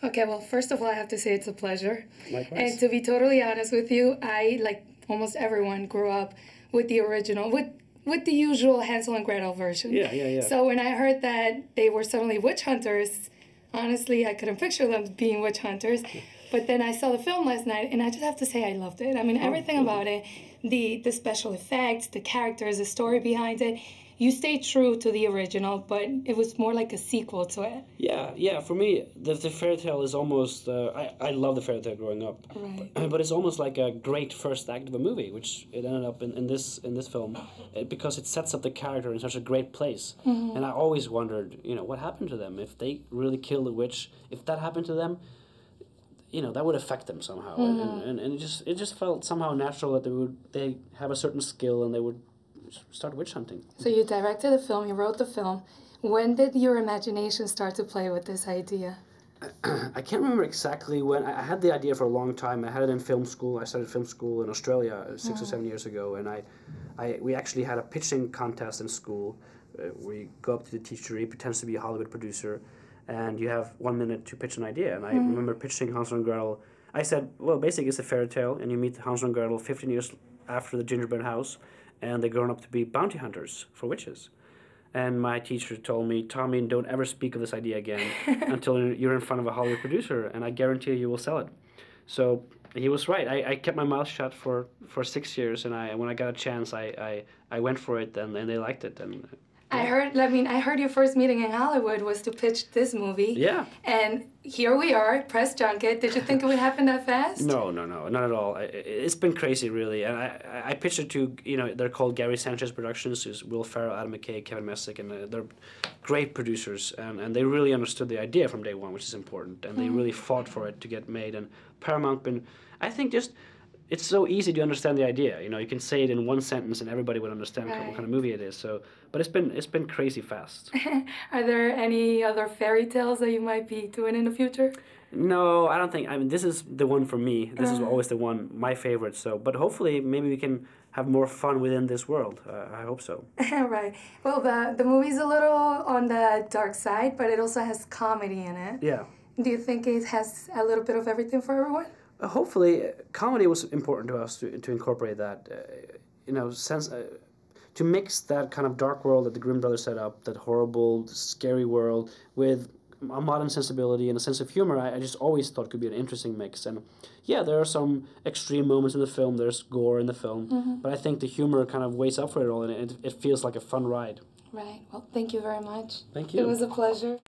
Okay, well, first of all, I have to say it's a pleasure. Likewise. And to be totally honest with you, I, like almost everyone, grew up with the original, with the usual Hansel and Gretel version. Yeah. So when I heard that they were suddenly witch hunters, honestly, I couldn't picture them being witch hunters. But then I saw the film last night, and I just have to say I loved it. I mean, everything about it, the special effects, the characters, the story behind it. You stayed true to the original, but it was more like a sequel to it. Yeah. For me, the fairy tale is almost. I love the fairy tale growing up, Right. but it's almost like a great first act of a movie, which it ended up in this film, because it sets up the character in such a great place. And I always wondered, what happened to them if they really killed the witch. If that happened to them, that would affect them somehow, and it just felt somehow natural that they have a certain skill and they would start witch hunting. So you directed the film, you wrote the film. When did your imagination start to play with this idea? I can't remember exactly when. I had the idea for a long time. I had it in film school. I started film school in Australia 6 or 7 years ago, and we actually had a pitching contest in school where you go up to the teacher, he pretends to be a Hollywood producer, and you have 1 minute to pitch an idea. And I remember pitching Hansel and Gretel. I said, well, basically it's a fairy tale, and you meet Hansel and Gretel 15 years after the gingerbread house, and they're grown up to be bounty hunters for witches. And my teacher told me, Tommy, don't ever speak of this idea again until you're in front of a Hollywood producer, and I guarantee you will sell it. So he was right. I kept my mouth shut for 6 years, and when I got a chance, I went for it, and they liked it. And I heard your first meeting in Hollywood was to pitch this movie. Yeah. And here we are, press junket. Did you think it would happen that fast? No, not at all. It's been crazy, really. And I pitched it to, they're called Gary Sanchez Productions. There's Will Ferrell, Adam McKay, Kevin Messick, and they're great producers. And they really understood the idea from day one, which is important. And they really fought for it to get made. And Paramount I think it's so easy to understand the idea. You can say it in one sentence and everybody would understand what kind of movie it is. So, but it's been crazy fast. Are there any other fairy tales that you might be doing in the future? No, I don't think. I mean, this is the one for me. This is always the one, my favorite. So, but hopefully, maybe we can have more fun within this world. I hope so. Right. Well, the movie's a little on the dark side, but it also has comedy in it. Yeah. Do you think it has a little bit of everything for everyone? Hopefully, comedy was important to us to incorporate that, to mix that kind of dark world that the Grimm brothers set up, that horrible, scary world, with a modern sensibility and a sense of humor. I just always thought could be an interesting mix. And yeah, there are some extreme moments in the film. There's gore in the film, but I think the humor kind of weighs up for it all, and it feels like a fun ride. Right. Well, thank you very much. Thank you. It was a pleasure.